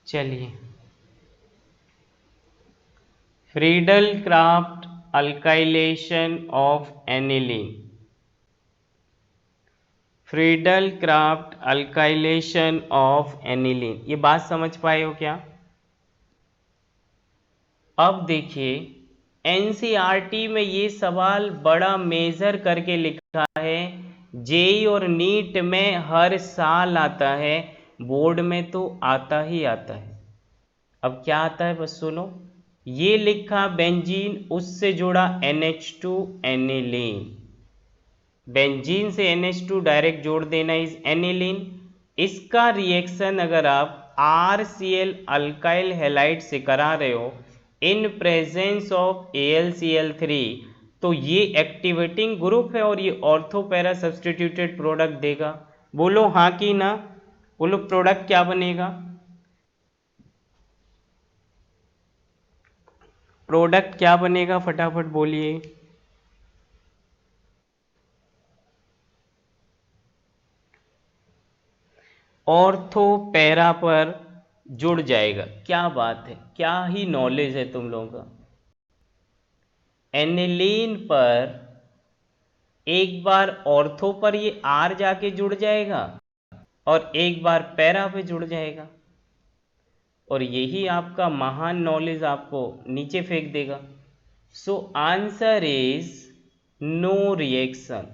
चलिए, Friedel craft alkylation of aniline. Friedel craft alkylation of aniline, ये बात समझ पाए हो क्या? अब देखिए, एनसीईआरटी में ये सवाल बड़ा मेजर करके लिखा है, जेई और नीट में हर साल आता है, बोर्ड में तो आता ही आता है। अब क्या आता है बस सुनो, ये लिखा बेंजीन, उससे जुड़ा NH2 एनिलीन, बेंजीन से NH2 डायरेक्ट जोड़ देना इज एनिलीन। इसका रिएक्शन अगर आप RCl अल्काइल हैलाइड से करा रहे हो इन प्रेजेंस ऑफ AlCl3, तो ये एक्टिवेटिंग ग्रुप है और ये ऑर्थो पैरा सब्सटीट्यूटेड प्रोडक्ट देगा। बोलो हाँ कि ना, बोलो प्रोडक्ट क्या बनेगा? प्रोडक्ट क्या बनेगा, फटाफट बोलिए। ऑर्थो पैरा पर जुड़ जाएगा। क्या बात है, क्या ही नॉलेज है तुम लोगों का। एनिलीन पर एक बार ऑर्थो पर ये आर जाके जुड़ जाएगा और एक बार पैरा पे जुड़ जाएगा, और यही आपका महान नॉलेज आपको नीचे फेंक देगा। So answer is no reaction.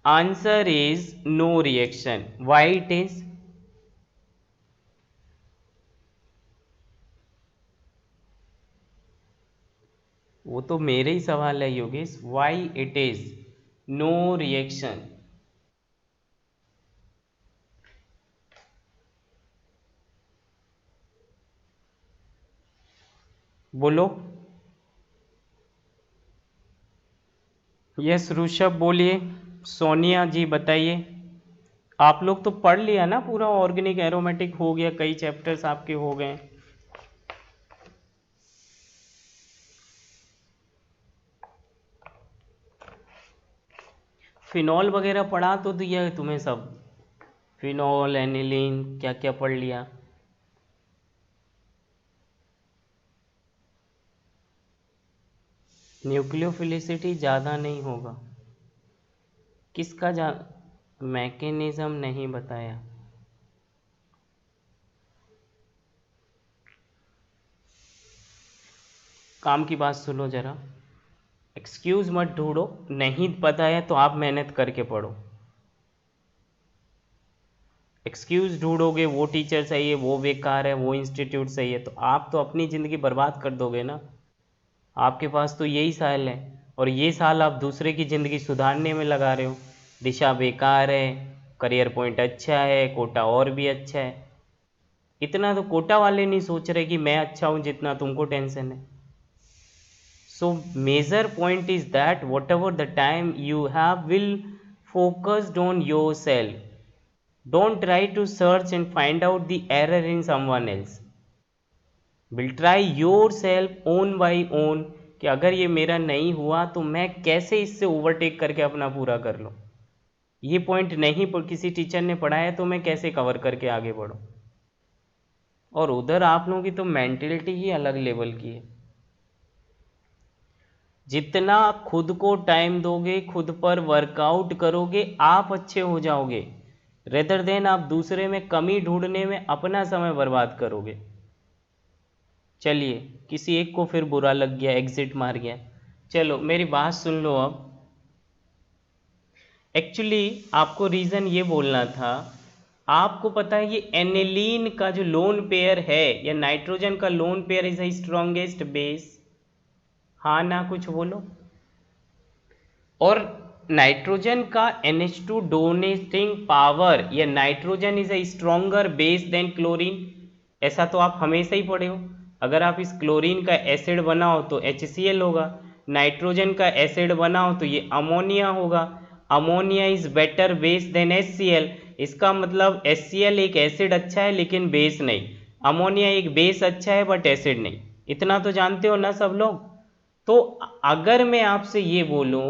Answer is no reaction. Why it is? वो तो मेरे ही सवाल है Yogesh, why it is no reaction. बोलो। यस ऋषभ बोलिए। सोनिया जी बताइए। आप लोग तो पढ़ लिया ना पूरा, ऑर्गेनिक एरोमेटिक हो गया, कई चैप्टर्स आपके हो गए। फिनॉल वगैरह पढ़ा तो दिया है तुम्हें सब, फिनॉल एनिलीन क्या क्या पढ़ लिया। न्यूक्लियोफिलिसिटी ज़्यादा नहीं होगा, किसका मैकेनिज्म नहीं बताया। काम की बात सुनो जरा, एक्सक्यूज मत ढूंढो, नहीं पता है तो आप मेहनत करके पढ़ो। एक्सक्यूज ढूंढोगे, वो टीचर सही है, वो बेकार है, वो इंस्टीट्यूट सही है, तो आप तो अपनी ज़िंदगी बर्बाद कर दोगे ना। आपके पास तो यही साल है, और ये साल आप दूसरे की ज़िंदगी सुधारने में लगा रहे हो। दिशा बेकार है, करियर पॉइंट अच्छा है, कोटा और भी अच्छा है। इतना तो कोटा वाले नहीं सोच रहे कि मैं अच्छा हूँ जितना तुमको टेंशन है। So major point is that whatever the time you have will focused on yourself. Don't try to search and find out the error in someone else. Will try yourself own by own, कि अगर ये मेरा नहीं हुआ तो मैं कैसे इससे ओवरटेक करके अपना पूरा कर लूँ। ये पॉइंट नहीं किसी टीचर ने पढ़ाया तो मैं कैसे कवर करके आगे बढ़ूँ। और उधर आप लोगों की तो मेंटेलिटी ही अलग लेवल की है। जितना खुद को टाइम दोगे, खुद पर वर्कआउट करोगे, आप अच्छे हो जाओगे, रेदर देन आप दूसरे में कमी ढूंढने में अपना समय बर्बाद करोगे। चलिए, किसी एक को फिर बुरा लग गया, एग्जिट मार गया। चलो मेरी बात सुन लो अब। एक्चुअली आपको रीज़न ये बोलना था, आपको पता है ये एनिलीन का जो लोन पेयर है, या नाइट्रोजन का lone pair is the strongest base. हाँ ना, कुछ बोलो। और नाइट्रोजन का NH2 डोनेटिंग पावर, या nitrogen is a stronger base than chlorine, ऐसा तो आप हमेशा ही पढ़े हो। अगर आप इस क्लोरीन का एसिड बनाओ तो HCl होगा, नाइट्रोजन का एसिड बनाओ तो ये अमोनिया होगा। Ammonia is better base than HCl, इसका मतलब HCl एक एसिड अच्छा है लेकिन बेस नहीं, अमोनिया एक बेस अच्छा है बट एसिड नहीं। इतना तो जानते हो ना सब लोग। तो अगर मैं आपसे ये बोलूं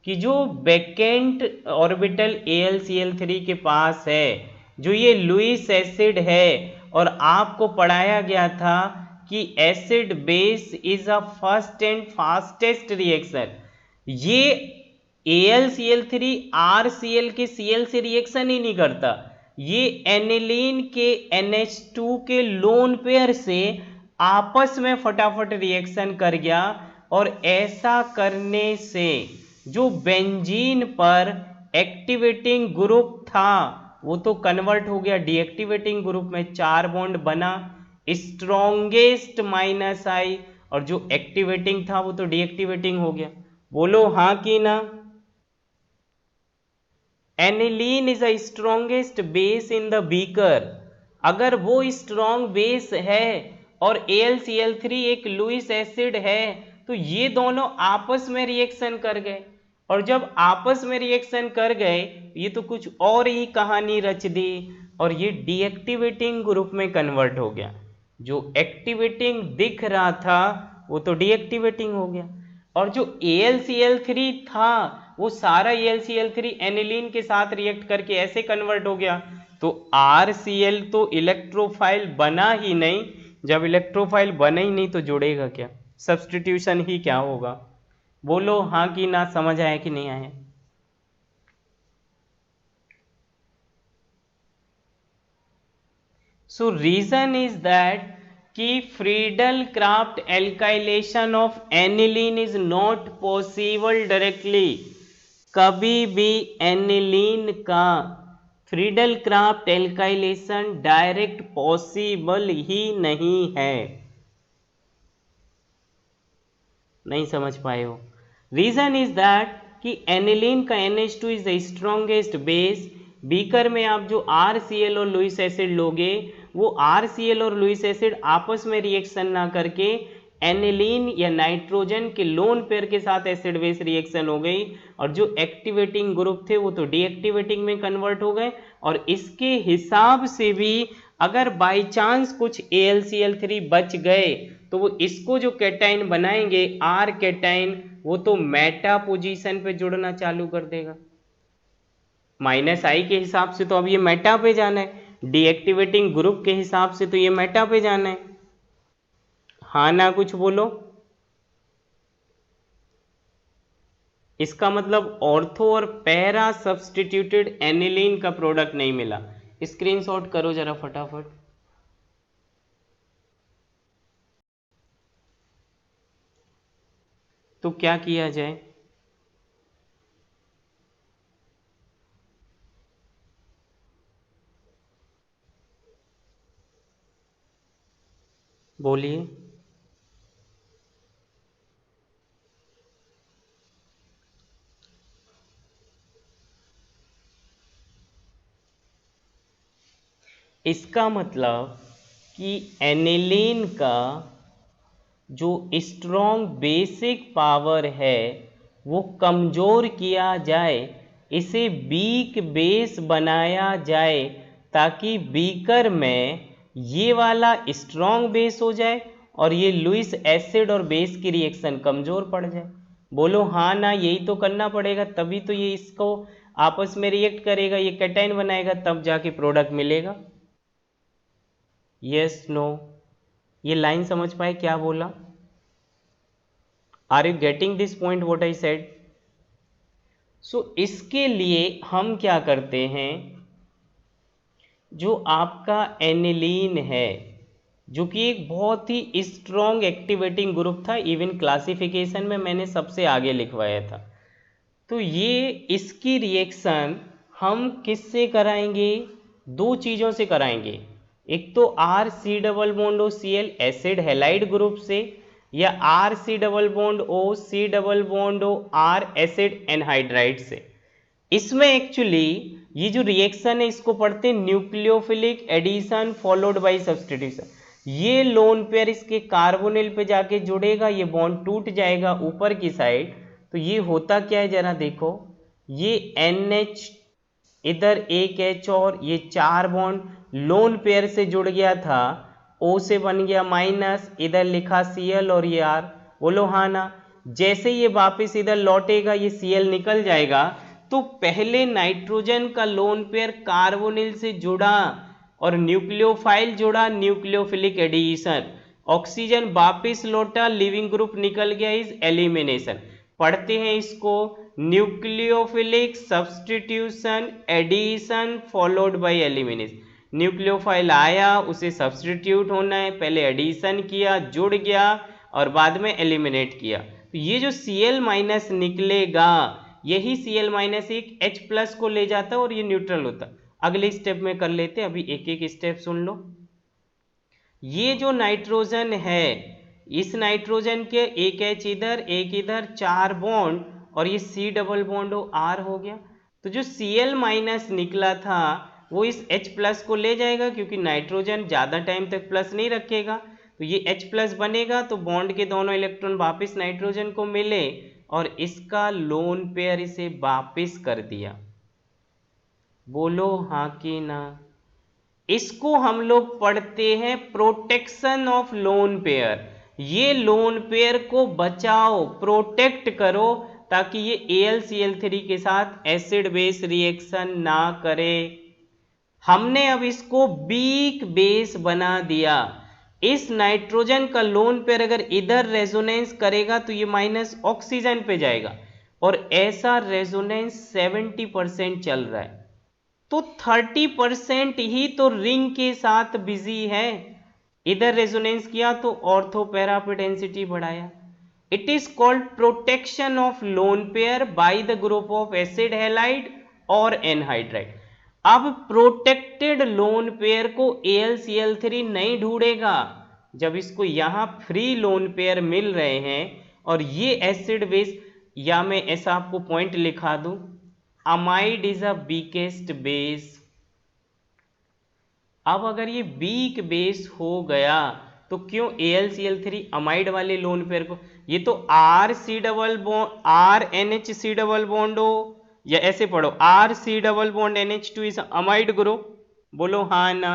कि जो वैकेंट ऑर्बिटल AlCl3 के पास है, जो ये लुईस एसिड है, और आपको पढ़ाया गया था कि acid base is a first and fastest reaction. ये AlCl3 RCl के Cl से रिएक्शन ही नहीं करता, ये एनिलीन के NH2 के लोन पेयर से आपस में फटाफट रिएक्शन कर गया, और ऐसा करने से जो बेंजीन पर एक्टिवेटिंग ग्रुप था वो तो कन्वर्ट हो गया डीएक्टिवेटिंग ग्रुप में, 4 बॉन्ड बना स्ट्रॉन्गेस्ट -I, और जो एक्टिवेटिंग था वो तो डीएक्टिवेटिंग हो गया। बोलो हाँ कि ना। Aniline is a strongest base in the beaker. अगर वो स्ट्रॉन्ग बेस है और AlCl3 एक लुईस एसिड है, तो ये दोनों आपस में रिएक्शन कर गए, और जब आपस में रिएक्शन कर गए ये तो कुछ और ही कहानी रच दी, और ये डीएक्टिवेटिंग ग्रुप में कन्वर्ट हो गया। जो एक्टिवेटिंग दिख रहा था वो तो डीएक्टिवेटिंग हो गया, और जो AlCl3 था वो सारा AlCl3 एनिलीन के साथ रिएक्ट करके ऐसे कन्वर्ट हो गया। तो RCl तो इलेक्ट्रोफाइल बना ही नहीं, जब इलेक्ट्रोफाइल बना ही नहीं तो जुड़ेगा क्या, सब्स्टिट्यूशन ही क्या होगा। बोलो हाँ कि ना, समझ आया कि नहीं आया। सो रीजन इज दैट कि Friedel Craft alkylation of aniline is not possible directly. कभी भी एनिलीन का Friedel Craft alkylation direct possible ही नहीं है। नहीं समझ पाए हो। रीजन इज दैट कि एनिलीन का NH2 is the strongest base. Beaker में आप जो RCl और लुईस एसिड लोगे, वो RCl और लुईस एसिड आपस में रिएक्शन ना करके एनिलीन या नाइट्रोजन के लोन पेयर के साथ एसिड बेस रिएक्शन हो गई, और जो एक्टिवेटिंग ग्रुप थे वो तो डीएक्टिवेटिंग में कन्वर्ट हो गए। और इसके हिसाब से भी अगर बाई चांस कुछ AlCl3 बच गए तो वो इसको जो कैटाइन बनाएंगे R कैटाइन, वो तो मेटा पोजीशन पे जुड़ना चालू कर देगा। -I के हिसाब से तो अब ये मेटा पे जाना है, डीएक्टिवेटिंग ग्रुप के हिसाब से तो ये मेटा पे जाना है। हाँ ना कुछ बोलो। इसका मतलब ऑर्थो और पैरा सब्स्टिट्यूटेड एनिलीन का प्रोडक्ट नहीं मिला। स्क्रीनशॉट करो जरा फटाफट। तो क्या किया जाए। बोलिए। इसका मतलब कि एनिलीन का जो स्ट्रॉन्ग बेसिक पावर है वो कमज़ोर किया जाए, इसे वीक बेस बनाया जाए, ताकि बीकर में ये वाला स्ट्रॉन्ग बेस हो जाए और ये लुईस एसिड और बेस की रिएक्शन कमज़ोर पड़ जाए। बोलो हाँ ना, यही तो करना पड़ेगा, तभी तो ये इसको आपस में रिएक्ट करेगा, ये कैटाइन बनाएगा, तब जाके प्रोडक्ट मिलेगा। यस नो, ये लाइन समझ पाए क्या बोला। Are you getting this point what I said. So इसके लिए हम क्या करते हैं, जो आपका एनिलीन है जो कि एक बहुत ही स्ट्रॉन्ग एक्टिवेटिंग ग्रुप था, इवन क्लासिफिकेशन में मैंने सबसे आगे लिखवाया था, तो ये इसकी रिएक्शन हम किससे कराएंगे, दो चीज़ों से कराएंगे। एक तो RC+Cl एसिड हैलाइड ग्रुप से, या RC+O R एसिड एनहाइड्राइड से। इसमें एक्चुअली ये जो रिएक्शन है इसको पढ़ते हैं nucleophilic addition followed by substitution. ये लोन पेयर इसके कार्बोनिल पे जाके जुड़ेगा, ये बॉन्ड टूट जाएगा ऊपर की साइड। तो ये होता क्या है जरा देखो, ये NH इधर एक H और ये 4 बॉन्ड लोन पेयर से जुड़ गया था, O से बन गया माइनस, इधर लिखा Cl और ये R। बोलो हाँ ना। जैसे ये वापस इधर लौटेगा ये Cl निकल जाएगा, तो पहले नाइट्रोजन का लोन पेयर कार्बोनिल से जुड़ा और न्यूक्लियोफाइल जुड़ा, न्यूक्लियोफिलिक एडिशन, ऑक्सीजन वापिस लौटा, लिविंग ग्रुप निकल गया, इज एलिमिनेशन। पढ़ते हैं इसको, nucleophilic substitution addition followed by elimination. Nucleophile आया, उसे सब्सटीट्यूट होना है, पहले एडिशन किया, जुड़ गया और बाद में एलिमिनेट किया। तो ये जो Cl माइनस निकलेगा, यही Cl माइनस एक H+ को ले जाता है और ये न्यूट्रल होता है। अगले स्टेप में कर लेते हैं, अभी एक एक स्टेप सुन लो। ये जो नाइट्रोजन है, इस नाइट्रोजन के एक H इधर एक इधर, 4 बॉन्ड और ये C डबल बॉन्ड R हो गया। तो जो Cl माइनस निकला था वो इस H+ को ले जाएगा, क्योंकि नाइट्रोजन ज़्यादा टाइम तक प्लस नहीं रखेगा, तो ये H+ बनेगा, तो बॉन्ड के दोनों इलेक्ट्रॉन वापस नाइट्रोजन को मिले और इसका लोन पेयर इसे वापस कर दिया। बोलो हाँ कि ना। इसको हम लोग पढ़ते हैं प्रोटेक्शन ऑफ लोन पेयर। ये लोन पेयर को बचाओ, प्रोटेक्ट करो, ताकि ये AlCl3 के साथ एसिड बेस रिएक्शन ना करे। हमने अब इसको वीक बेस बना दिया। इस नाइट्रोजन का लोन पेयर अगर इधर रेजोनेंस करेगा तो ये माइनस ऑक्सीजन पे जाएगा, और ऐसा रेजोनेंस 70% चल रहा है, तो 30% ही तो रिंग के साथ बिजी है। इधर रेजोनेंस किया तो ऑर्थो पैरा पे डेंसिटी बढ़ाया। It is called protection of lone pair by the group of acid halide और एनहाइड्राइड। अब प्रोटेक्टेड लोन पेयर को AlCl3 नहीं ढूंढेगा, जब इसको यहां फ्री लोन पेयर मिल रहे हैं और ये एसिड बेस, या मैं ऐसा आपको पॉइंट लिखा दूं, amide is a weakest base. अब अगर ये वीक बेस हो गया तो क्यों AlCl3 अमाइड वाले लोन पेयर को, ये तो RC double bond RNHC double bond हो, या ऐसे पढ़ो RC double bond NH2 is amide group. बोलो हाँ ना।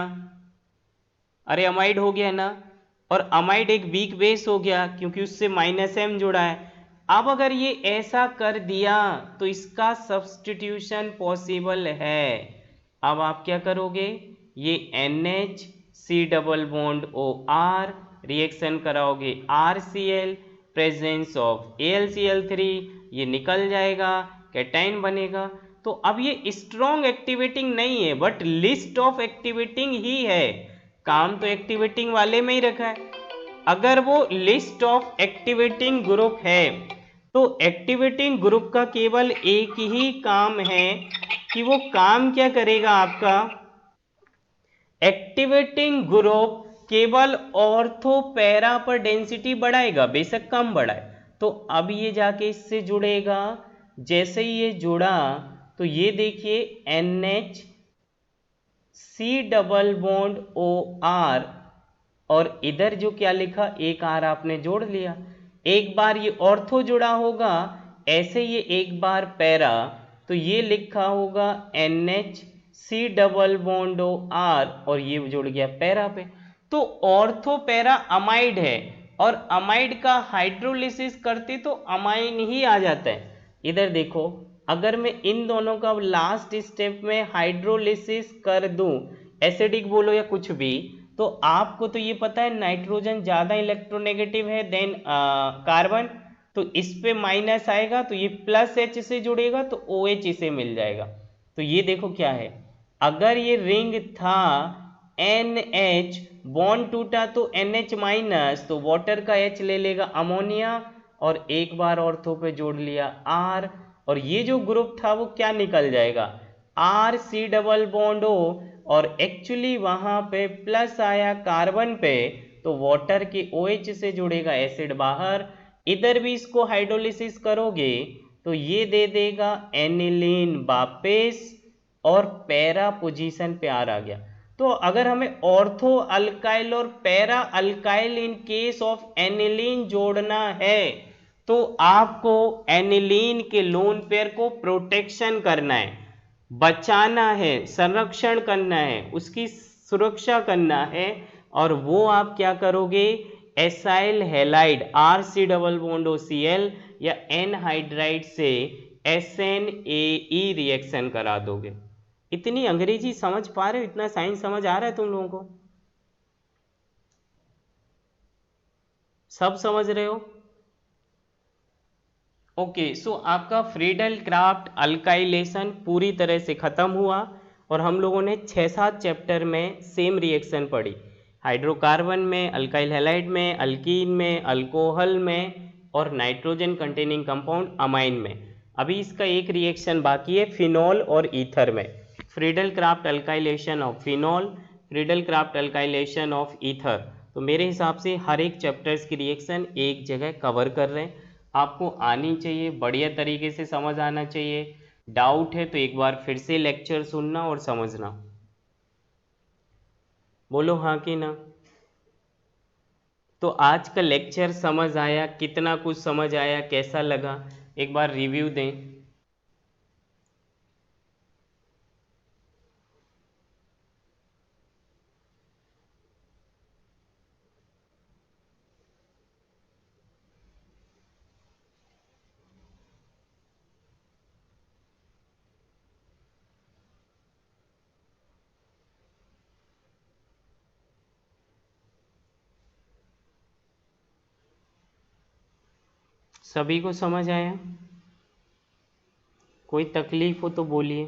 अरे अमाइड हो गया ना, और अमाइड एक वीक बेस हो गया क्योंकि उससे -M जुड़ा है। अब अगर ये ऐसा कर दिया तो इसका सब्स्टिट्यूशन पॉसिबल है। अब आप क्या करोगे, ये NHC double bond OR reaction कराओगे RCl, प्रेजेंस ऑफ AlCl3, ये निकल जाएगा, कैटाइन बनेगा। तो अब ये स्ट्रॉन्ग एक्टिवेटिंग नहीं है, बट लिस्ट ऑफ एक्टिवेटिंग ही है। काम तो एक्टिवेटिंग वाले में ही रखा है। अगर वो लिस्ट ऑफ एक्टिवेटिंग ग्रुप है तो एक्टिवेटिंग ग्रुप का केवल एक ही काम है कि वो काम क्या करेगा आपका, एक्टिवेटिंग ग्रुप केवल ऑर्थो पैरा पर डेंसिटी बढ़ाएगा, बेशक कम बढ़ाए। तो अब ये जाके इससे जुड़ेगा, जैसे ही ये जुड़ा तो ये देखिए NHC डबल बॉन्ड OR, और इधर जो क्या लिखा, एक R आपने जोड़ लिया। एक बार ये ऑर्थो जुड़ा होगा, ऐसे ये एक बार पैरा, तो ये लिखा होगा NHC डबल बॉन्ड OR, और ये जुड़ गया पैरा पे। तो ऑर्थो पैरा अमाइड है, और अमाइड का हाइड्रोलिसिस करते तो अमाइन ही आ जाता है। इधर देखो, अगर मैं इन दोनों का लास्ट स्टेप में हाइड्रोलिसिस कर दूं, एसिडिक बोलो या कुछ भी, तो आपको तो ये पता है नाइट्रोजन ज़्यादा इलेक्ट्रोनेगेटिव है देन कार्बन, तो इस पे माइनस आएगा, तो ये +H से जुड़ेगा तो OH इसे मिल जाएगा। तो ये देखो क्या है, अगर ये रिंग था NH, बॉन्ड टूटा तो NH माइनस, तो वाटर का H ले लेगा अमोनिया, और एक बार ऑर्थो पे जोड़ लिया R, और ये जो ग्रुप था वो क्या निकल जाएगा, RC डबल बॉन्ड O, और एक्चुअली वहां पे प्लस आया कार्बन पे, तो वाटर के OH से जुड़ेगा एसिड बाहर। इधर भी इसको हाइड्रोलिसिस करोगे तो ये दे देगा एनिलीन वापस, और पैरा पोजीशन पे आ गया। तो अगर हमें ऑर्थो अल्काइल और para alkyl in case of aniline जोड़ना है तो आपको एनिलीन के लोन पेयर को प्रोटेक्शन करना है, बचाना है, संरक्षण करना है, उसकी सुरक्षा करना है, और वो आप क्या करोगे, acyl halide RC double bond OCl या एनहाइड्राइड से SNAE रिएक्शन करा दोगे। इतनी अंग्रेजी समझ पा रहे हो, इतना साइंस समझ आ रहा है तुम लोगों को, सब समझ रहे हो? ओके, सो आपका फ्रीडल क्राफ्ट अल्काइलेशन पूरी तरह से ख़त्म हुआ और हम लोगों ने 6-7 चैप्टर में सेम रिएक्शन पढ़ी, हाइड्रोकार्बन में, अल्काइल हैलाइड में, अल्कीन में, अल्कोहल में और नाइट्रोजन कंटेनिंग कंपाउंड अमाइन में। अभी इसका एक रिएक्शन बाकी है फिनॉल और ईथर में, Friedel craft alkylation of phenol, Friedel craft alkylation of ether. तो मेरे हिसाब से हर एक चैप्टर्स की रिएक्शन एक जगह कवर कर रहे हैं, आपको आनी चाहिए, बढ़िया तरीके से समझ आना चाहिए। डाउट है तो एक बार फिर से लेक्चर सुनना और समझना। बोलो हाँ कि ना। तो आज का लेक्चर समझ आया, कितना कुछ समझ आया, कैसा लगा, एक बार रिव्यू दें। सभी को समझ आया? कोई तकलीफ हो तो बोलिए।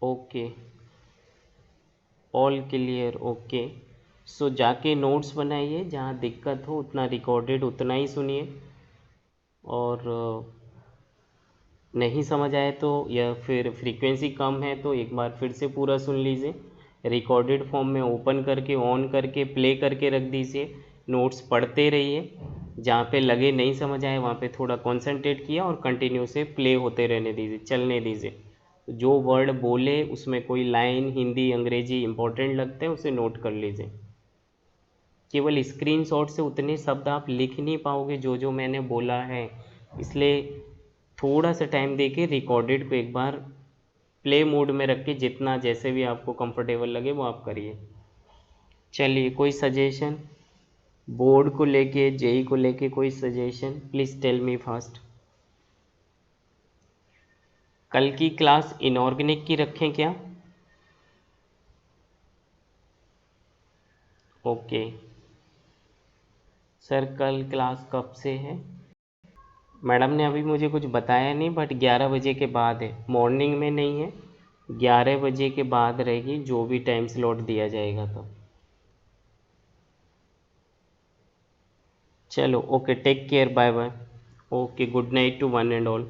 Okay, all clear, okay. So जाके नोट्स बनाइए, जहाँ दिक्कत हो उतना रिकॉर्डेड उतना ही सुनिए, और नहीं समझ आए तो या फिर फ्रीक्वेंसी कम है तो एक बार फिर से पूरा सुन लीजिए, रिकॉर्डेड फॉर्म में ओपन करके ऑन करके प्ले करके रख दीजिए, नोट्स पढ़ते रहिए, जहाँ पे लगे नहीं समझ आए वहाँ पे थोड़ा कंसंट्रेट किया और कंटिन्यू से प्ले होते रहने दीजिए, चलने दीजिए। जो वर्ड बोले उसमें कोई लाइन हिंदी अंग्रेजी इंपॉर्टेंट लगते हैं उसे नोट कर लीजिए। केवल स्क्रीनशॉट से उतने शब्द आप लिख नहीं पाओगे जो जो मैंने बोला है, इसलिए थोड़ा सा टाइम देके रिकॉर्डेड को एक बार प्ले मोड में रख के जितना जैसे भी आपको कंफर्टेबल लगे वो आप करिए। चलिए, कोई सजेशन बोर्ड को लेके, जेई को लेके, कोई suggestion please tell me fast. कल की क्लास इनऑर्गेनिक की रखें क्या? ओके सर, कल क्लास कब से है? मैडम ने अभी मुझे कुछ बताया नहीं, बट 11 बजे के बाद है, मॉर्निंग में नहीं है, 11 बजे के बाद रहेगी, जो भी टाइम स्लॉट दिया जाएगा। तो चलो, okay, take care, bye bye, okay, good night to one and all.